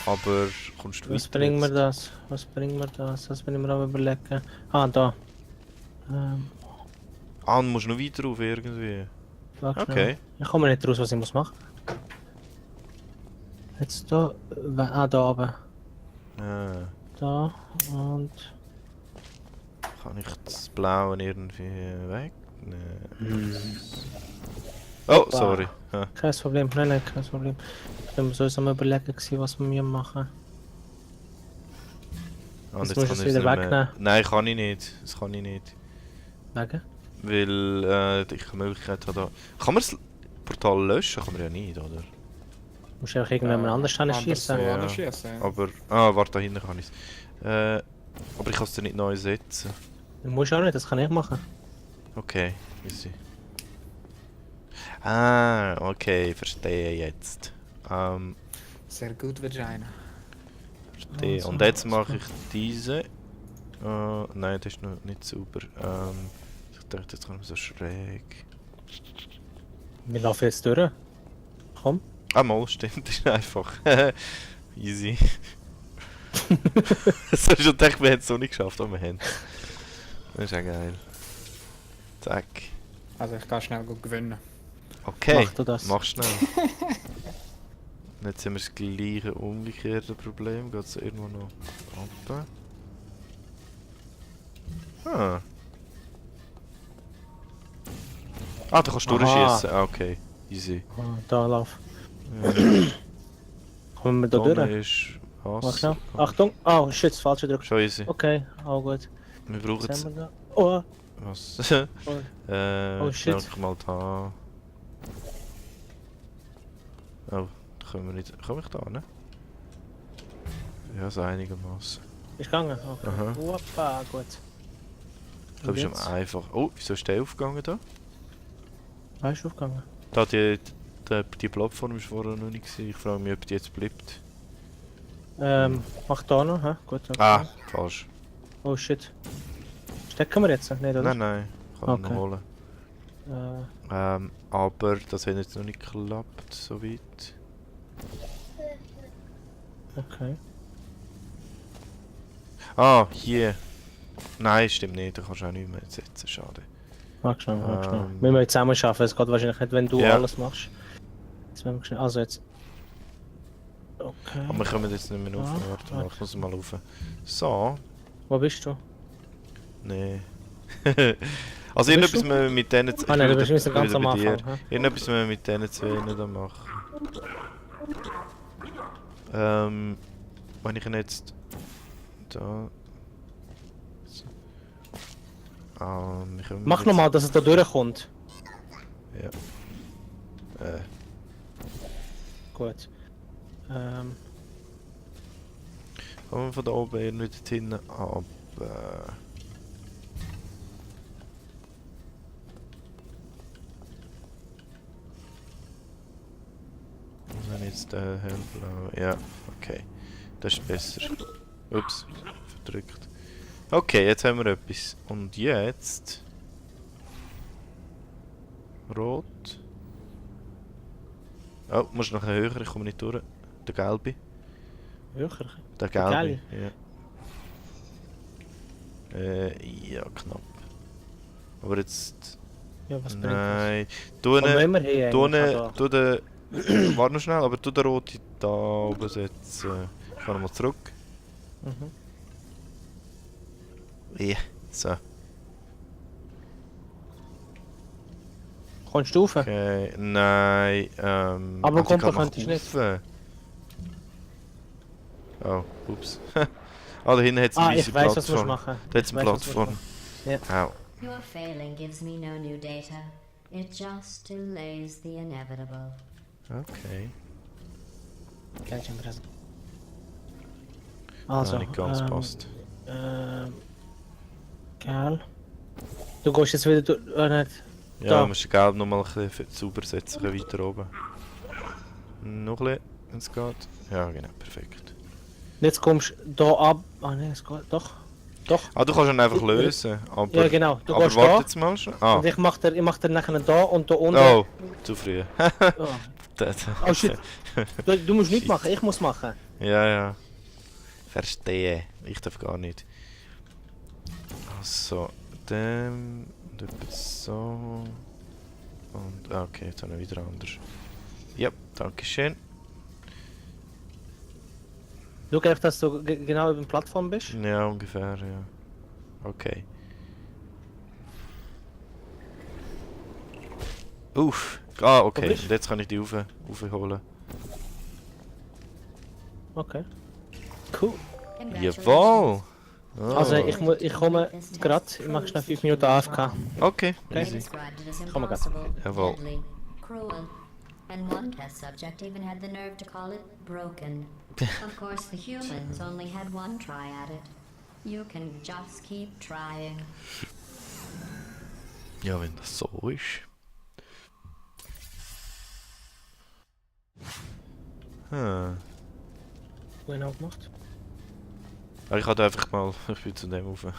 Aber kommst du Was weiter bringt mir jetzt? das? Was bringt mir das? Das bin ich mir am überlegen. Ah, da. Ah, du musst noch weiter rauf irgendwie. Warte schnell. Okay. Ich komme nicht raus, was ich muss machen. Jetzt da. Da oben. Ah, Da. Und. kann ich das Blaue irgendwie wegnehmen? Hm. Oh, sorry. Ja. Kein Problem. Nein, kein Problem. Ich war so am überlegen, gewesen, was wir machen. Und Jetzt jetzt musst du kann es ich wieder nicht mehr- wegnehmen. Nein, kann ich nicht. Das kann ich nicht. Wegen? Weil ich die Möglichkeit habe da. Kann man das Portal löschen? Kann man ja nicht, oder? Musst du einfach irgendjemand anders schießen. Ja. Anders schießen. Aber. Ah, warte, da hinten kann ich es. Aber ich kann es dir nicht neu setzen. Du musst auch nicht, das kann ich machen. Okay, easy. Ah, okay, verstehe jetzt. Sehr gut, Vagina. Verstehe. Also, Und jetzt das mache kann- ich diese. Nein, das ist noch nicht sauber. Ich dachte, jetzt kommt so schräg. Wir laufen jetzt durch. Komm. Ah, mal, stimmt, das ist einfach. Easy. Das hast du gedacht, wir hätten es so nicht geschafft, aber wir haben es. Das ist ja geil. Zack. Also ich kann schnell gut gewinnen. Okay, Mach du das. mach schnell. Und jetzt haben wir das gleiche umgekehrte Problem. Geht es irgendwo noch runter? Ah. Ah, du kannst Aha. durchschießen. Ah, okay. Easy. Ah, da lauf. Ja. Kommen wir da Donne durch? ist Mach Wasser. schnell. Achtung! Oh shit, das falsche gedrückt. Schon easy. Okay, auch gut. Wir brauchen Was jetzt... haben wir da? Oh! Was? Oh. Oh, schnell shit. mal da. Oh, da können wir nicht... Komm ich da, ne? Ja, so einigermaßen. Ist gegangen? Okay. Aha. Hoppa, gut. Da bist du jetzt? einfach... Oh, wieso ist der aufgegangen da? Weißt du aufgegangen? Da, die Plattform ist vorher noch nicht gewesen. Ich frage mich, ob die jetzt bleibt. Mach da noch, hä? Gut, okay. Ah, falsch. Oh shit. Stecken wir jetzt? Nicht, oder? Nein, nein. Ich kann ihn Okay. noch holen. Aber das hat jetzt noch nicht geklappt, soweit. Okay. Ah, hier. Nein, stimmt nicht. Da kannst du auch nicht mehr setzen. Schade. Mach schnell, mach schnell. Ähm. Müssen wir zusammen schaffen, es geht wahrscheinlich nicht, wenn du Ja. alles machst. Jetzt müssen wir schnell, also jetzt. Okay. Aber wir kommen jetzt nicht mehr rauf. Ah, Warte mal, ich muss mal rauf. So. Wo bist du? Nee. Also Wo irgendetwas bist du? müssen wir mit denen... Ah nein, du bist müssen ganz am dir. Anfang. Hä? Irgendetwas müssen wir mit denen zwei nicht machen. Wenn ich ihn jetzt... Da... So. Wir können Mach jetzt- nochmal, dass es da durchkommt. Ja. Gut. Kommen wir von da oben irgendwie hinten ab. Was haben jetzt der hellblau? Ja, okay. Das ist besser. Ups, verdrückt. Okay, jetzt haben wir etwas. Und jetzt... Rot. Oh, musst noch höher, ich komme nicht durch. Der gelbe. Höher. Der gelbe. gelbe? Ja. Ja, knapp. Aber jetzt... Ja, was bringt das? Nein. Du Wo ne, müssen wir hin? du eigentlich? ne, Ah, du den... Warte noch schnell, aber du den roten da oben setzen. Ich kann nochmal zurück. da. Mhm. Ja, so. Kommst du rauf? Okay, nein, Aber ich kommt kann doch nach könntest du nicht. rauf. Oh, ups. Ah, da hinten hat es eine Ah, weisse ich weiß, was du musst Plattform. machen. Da hat es Ich eine weiss, was du musst Plattform. Au. Your failing gives me no new data. It just delays the inevitable. Okay. machen. Gleich im Rest. Also, Also, nicht ganz passt. Gell. Du gehst jetzt wieder durch. Nicht. Ja, da. du musst den Gelb nochmal ein bisschen sauber setzen, ein bisschen weiter oben. Noch ein bisschen, wenn es geht. Ja, genau, perfekt. Jetzt kommst du da ab. Ah ne, es geht. Doch. Doch. Ah, du kannst ihn einfach lösen, aber... Ja, genau. Du aber gehst warte da. jetzt mal schon. Ah, Und ich mach dir nachher da und da unten. oh, zu früh. Oh, Das- oh shit. Du musst nichts machen, ich muss machen. Ja, ja. Verstehe. Ich darf gar nicht. Also, dem und etwas so. Und, okay, jetzt habe ich wieder anders. Ja, danke schön. Schau einfach, dass du genau über der Plattform bist. Ja, ungefähr, ja. Okay. Uff. Ah, okay. bist du? Und jetzt kann ich die aufholen. Okay. Cool. Jawohl! Oh. Also ich komme gerade, ich mache schnell 5 Minuten AFK. Okay, Okay. easy. Oh my God. Jawohl. Deadly, cruel, and one test subject even had the nerve to call it broken. Of course, the humans only had one try at it. You can just keep trying. Ja, wenn das so ist. Hm. Genau gemacht. Aber ich hatte einfach mal, ich bin zu dem rauf, aber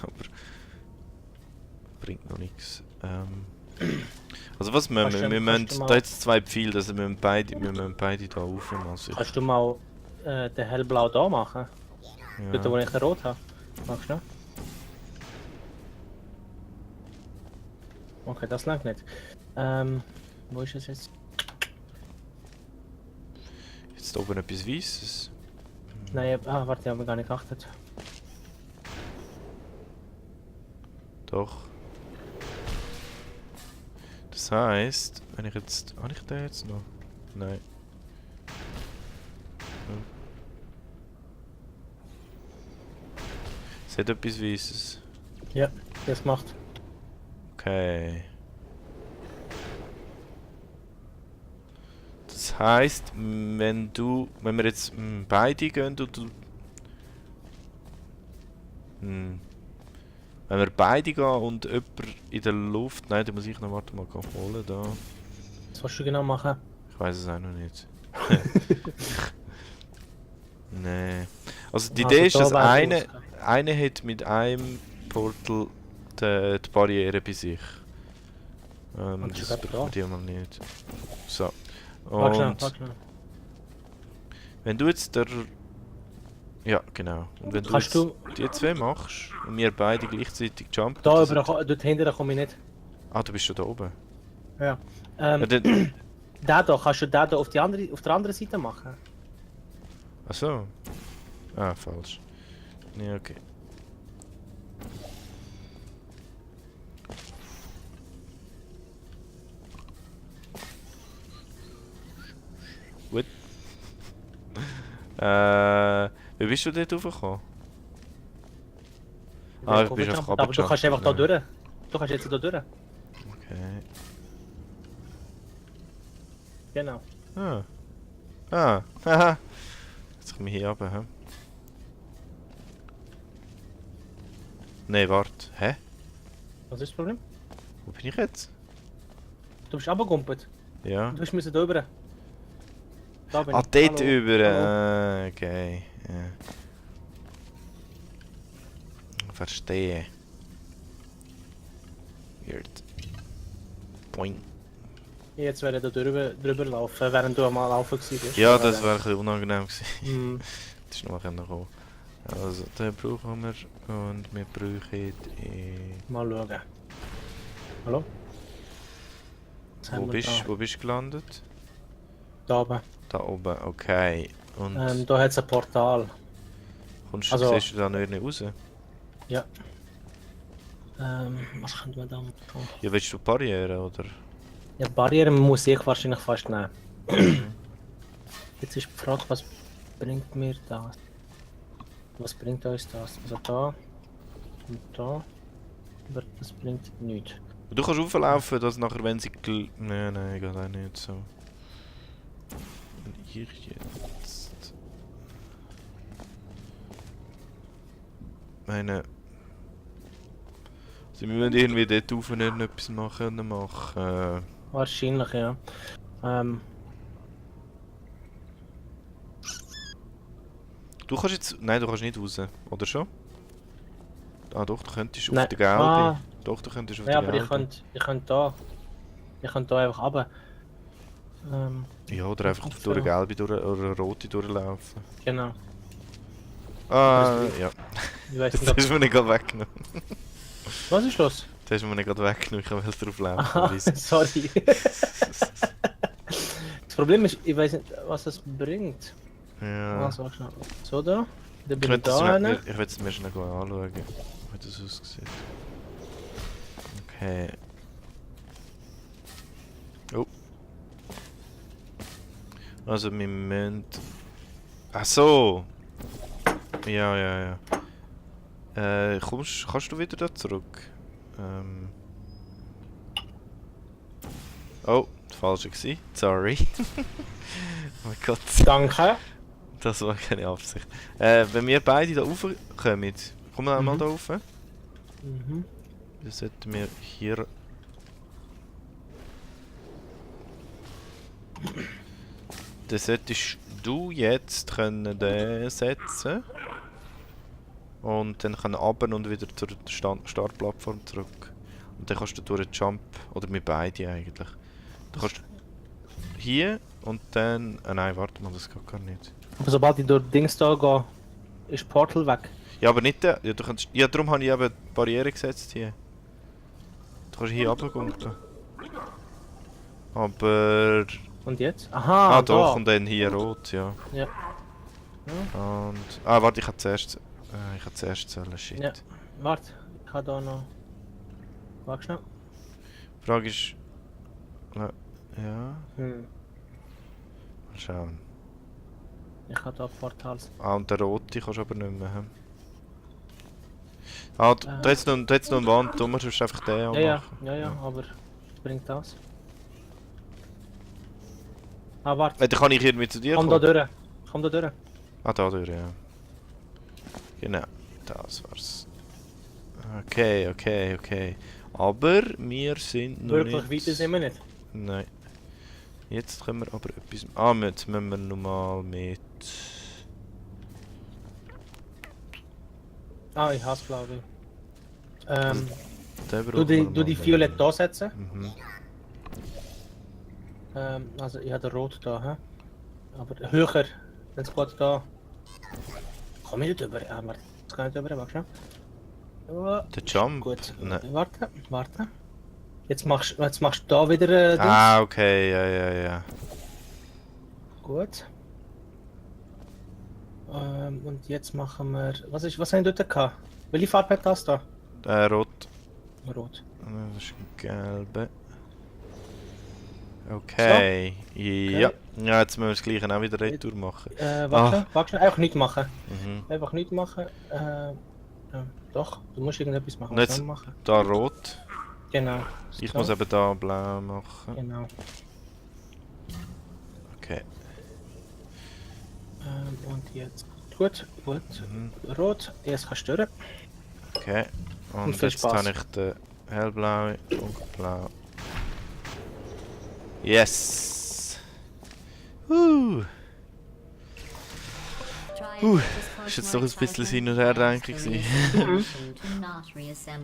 bringt noch nichts. Also was wir Kannst du- wir kannst müssen, du mal- da jetzt zwei Pfeile, also wir müssen beide da rauf. Also ich, Kannst du mal den hellblau da machen? Dort, wo ja. ich den rot habe. Magst du noch? Okay, das langt nicht. Wo ist es jetzt? Jetzt oben etwas Weißes. Nein, warte, ich habe gar nicht geachtet. Doch. Das heisst, wenn ich jetzt... Habe ich den jetzt noch? Nein. Hm. Es hat etwas Weißes. Ja, das gemacht. Okay. Das heisst, wenn wir jetzt beide gehen, wenn wir beide gehen und jemand in der Luft, nein, da muss ich noch mal holen, da. Was willst du genau machen? Ich weiß es auch noch nicht. Nee. Also die Idee ist, da dass wär eine rausgekommen. hat mit einem Portal die Barriere bei sich. Und Das ich glaub, brauchen da. die mal nicht. So. Warte schnell, Und warte schnell. wenn du jetzt der... Ja, genau. Und wenn Kannst du jetzt die zwei machst und wir beide gleichzeitig jumpen... Da das- über, dort hinten komme ich nicht. Ah, du bist schon da oben. Ja. Ja, dann... Den da, kannst du den da auf der anderen Seite machen? Achso. Ah, falsch. Nee, okay. Gut. Wie bist du dort raufgekommen? Ah, ich bin einfach Aber du kannst einfach da runtergejumpt, durch. Du kannst jetzt da durch. Okay. Genau. Ah. Ah. Haha. Jetzt komme ich hier runter, hä? Nee, warte. Hä? Was ist das Problem? Wo bin ich jetzt? Du bist runtergegumpelt. Ja. Du müssen da rüber. Da bin Ah, ich. dort Hallo. über. Hallo. Ah, okay. Ja. Verstehe. Weird. Boing. Jetzt werde ich da drüber laufen, während du mal laufen warst. Ja, das wäre ein bisschen unangenehm gewesen. Hm. Das ist noch mal kommen. Also, den brauchen wir und wir brauchen Mal schauen. Hallo? Jetzt haben wir wo bist du gelandet? Da oben. Da oben, okay. Und Da hat es ein Portal. also- siehst du da nicht raus? Was könnte man da machen? Ja, willst du Barriere oder? Ja, Barrieren muss ich wahrscheinlich fast nehmen. Jetzt ist die Frage, was bringt mir das? Was bringt uns das? Also da und da. Aber das bringt nichts. Du kannst auflaufen, dass nachher, wenn sie... Nein, geht auch nicht so. Wenn ich jetzt... Meine... Also wir müssen irgendwie dort rauf und etwas machen. Wahrscheinlich, ja. Du kannst jetzt... Nein, du kannst nicht raus. Oder schon? Ah doch, du könntest auf Nein. der Gelbe. Ah. Doch, du könntest auf Ja, der aber Gelbe. ich könnte da einfach runter. Ja, oder einfach durch eine gelbe oder eine rote durchlaufen. Genau. Ah, ja. Ich weiß Das nicht, ob... ist mir nicht gerade weggenommen. Was ist los? Das ist mir nicht gerade weggenommen, ich kann drauf laufen. Aha, sorry. Das Problem ist, ich weiß nicht, was das bringt. Ja. Also, schnell. So da. Dann Ich bin will ich da rein. es mir schnell anschauen, wie das aussieht. Okay. Oh. Also wir müssen... Ach so! Ja. Kannst du wieder da zurück? Oh, das falsche gsi. Sorry. Oh mein Gott. Danke. Das war keine Absicht. Wenn wir beide da raufkommen, kommen wir einmal da rauf. Mhm. Dann sollten wir hier... Dann solltest du jetzt können den setzen. Und dann können runter und wieder zur Startplattform zurück. Und dann kannst du durch den Jump, oder wir beide eigentlich. Du kannst hier und dann... nein, warte mal, das geht gar nicht. Aber sobald ich durch Dings da gehe, ist Portal weg. Ja, aber nicht der. Ja, du kannst, ja, darum habe ich eben die Barriere gesetzt hier. Du kannst hier runtergehen. Aber... Und jetzt? Aha, doch, da. und dann hier rot, ja. Ja. Und... Ah, warte, ich habe zuerst... ich habe zuerst zählen, shit. Ja. Warte, ich habe da noch... Warte schnell. Die Frage ist... Ja... Hm. Mal schauen. Ich habe da Portals. Ah, und der rote kannst du aber nicht mehr haben. Ah, da hat's noch eine Wand, du musst einfach den Ja, anmachen. ja, aber was bringt das? Ah, warte. Dann kann ich irgendwie zu dir Komm da kommen. durch. Komm da durch. Ah, da durch, ja. Genau, das war's. Okay. Aber wir sind noch Wirklich nicht... weiter sind wir nicht. Nein. Jetzt können wir aber etwas... Ah, jetzt müssen wir nochmal mit... Ah, ich hasse glaube ich. Den Du brauchen die, wir du die mal. Violett da setzen. Mhm. Also ich habe den Rot da, hä? Aber höher. Wenn es geht da. Komm ich nicht über. Ah, warte. Das kann ich nicht über. Warte schnell. Oh, Der Jump? gut. Nein. Warte. Jetzt machst du da wieder Dings. Ah, okay, ja. Gut. Und jetzt machen wir. Was haben wir dort gehabt? Welche Farbe hat das da? Rot. Rot. Das ist gelbe. Okay. Ja. Ja, jetzt müssen wir das gleiche auch wieder retour machen. Warte schnell. Einfach nichts machen. Mhm. Einfach nichts machen. Doch, du musst irgendetwas machen. Und jetzt- Was sollen wir machen? Da rot. Genau. Ich So. muss eben da blau machen. Genau. Okay. Und jetzt. Gut. Mhm. Rot. Jetzt kannst du durch. Okay. Und viel jetzt Spaß. habe ich den hellblauen, dunkelblau. Yes! Ist jetzt doch ein bisschen Hin- und Herdenken gewesen.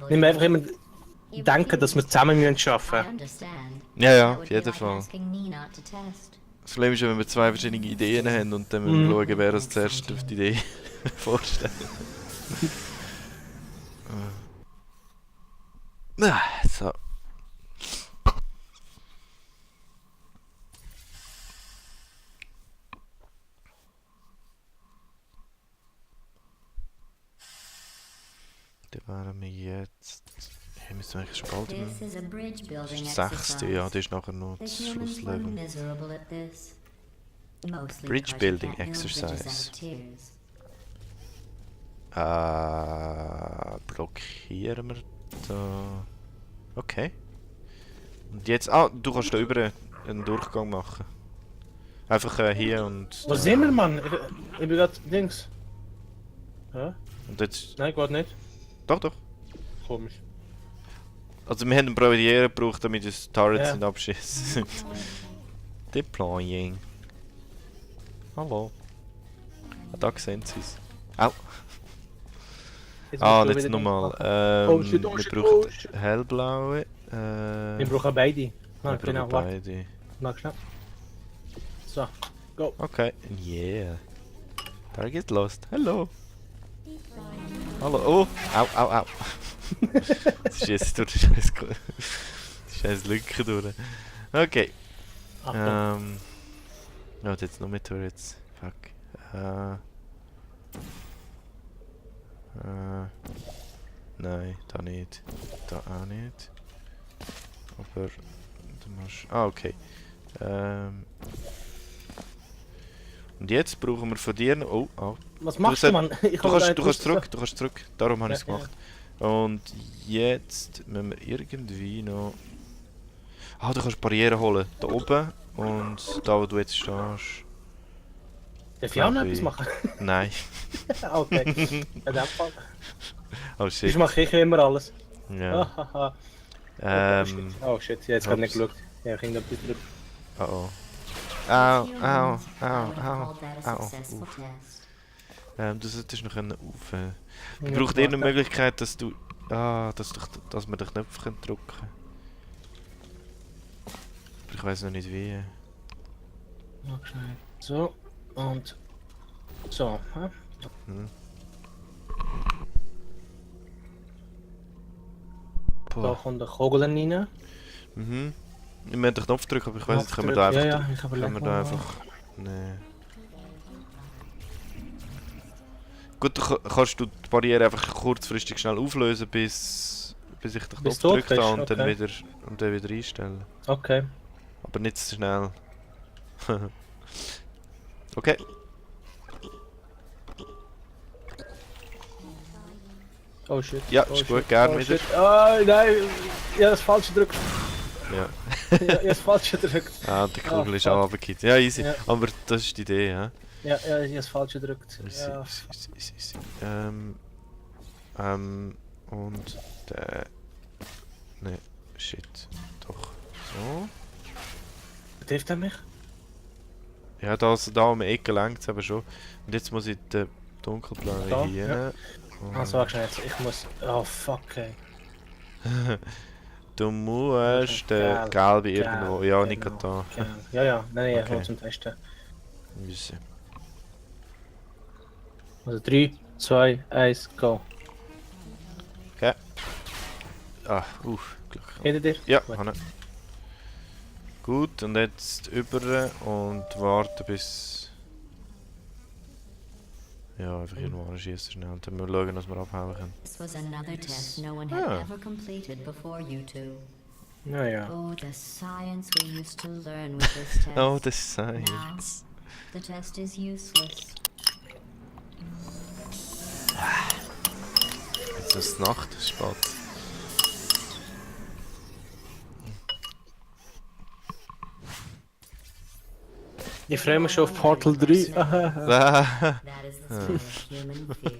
Nicht mehr einfach immer denken, dass wir zusammen arbeiten müssen. Ja, auf jeden Fall. Das Problem ist, wenn wir zwei verschiedene Ideen haben und dann müssen wir schauen, wer uns zuerst auf die Idee vorstellt. So. Da wären wir jetzt... Hier müssen wir eigentlich schon bald... This is a bridge building Das 6. exercise. Ja, das ist nachher noch The das humans were Schlusslevel. miserable at this. Mostly Bridge because building you can't build bridges exercise. out of tears. Blockieren wir da... Okay. Und jetzt... Ah, du kannst da über einen Durchgang machen. Einfach hier und... Wo sind wir, Mann? Ich bin gerade links. Hä? Und jetzt... Nein, geht nicht. Doch. Komisch. Also wir haben eine Barriere gebraucht, damit das Turrets Ja. nicht abschießen. Deploying. Hallo. Ah, da sehen sie es. Au. Jetzt Ah, musst und du jetzt wieder nochmal. Oh shit, Wir shit, brauchen shit. hellblaue. Wir brauchen beide. Wir Ah, genau, brauchen warte. beide. Mach schnell. So, go. Okay. Yeah. Target lost. Hallo. Hallo. Oh. Au, au, au. Das ist jetzt durch die scheiß Lücke durch. Okay. Achtung. Ja, jetzt noch mit Turrets. Fuck. Nein, da nicht. Da auch nicht. Aber du musst. Ah, okay. Und jetzt brauchen wir von dir noch. Oh, oh. Was machst du, Mann? Du kannst zurück. Darum habe ich es Ja, gemacht. Und jetzt müssen wir irgendwie noch. Ah, du kannst Barrieren holen. Da oben und da, wo du jetzt stehst. Darf ich auch noch Glaub etwas ich. machen? Nein. Okay. In dem Fall. Oh Ich shit. mache immer alles. Ja. Ahaha. Oh shit, jetzt hat nicht geschaut. Ja, ging da bitte. Oh oh. The Au, au, humans, au, I would have au, called that a au. successful Uff. test. Du solltest noch können auf. Ja, Braucht ihr eine warte. Möglichkeit, dass du. Dass wir den Knopf können drücken können? Ich weiß noch nicht wie. Mach schnell. So, und so. Hä? Hm. Da Boah. kommt der Kogel rein. Mhm. Ich möchte den Knopf drücken, aber ich weiß nicht, können wir da Knopf einfach. drücken. Ja, ich Können wir da einfach. Nee. Gut, kannst du die Barriere einfach kurzfristig schnell auflösen, bis ich den Knopf Bis du gedrückt tot habe bist, und dann okay. wieder einstellen. Okay. Aber nicht zu schnell. Okay. Oh shit. Ja, oh ist shit. gut, gern oh wieder. Shit. Oh nein, ja, das falsche gedrückt. Ja. Ja, das falsche gedrückt. Ah, die Kugel ist fuck. auch runtergekippt. Ja, easy. Ja. Aber das ist die Idee, ja. Ja, ich das falsche gedrückt. Easy, Ja. easy. Und der. Ne, shit. Doch. So. Trifft er mich? Ja, da um die Ecke längt es aber schon. Und jetzt muss ich den dunkelblauen Da, hier. ja. Und Ah, so warte jetzt. Ich muss. Oh fuck, ey. du musst den Gelb, gelben irgendwo. Ja, nicht genau, gerade da. Genau. Ja, nein, ich Okay. will zum Testen. Wissen. Also 3, 2, 1, go. Ah, Glück. Hinter dir? Ja, Gut. habe ich. Gut, und jetzt über und warten bis. Ja, einfach in den schießen schnell und dann mal schauen, was wir abhauen können. This was another test no one had Ah. ever completed before you two. Naja. Oh, the science we used to learn with this test. Oh, das ist Now, Science. the test is useless. Jetzt ist es Nacht, es ist spät. Ich freue mich schon auf Portal 3. Ah, That is the smell of human fear.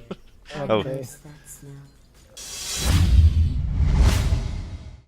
I Oh. miss that smell.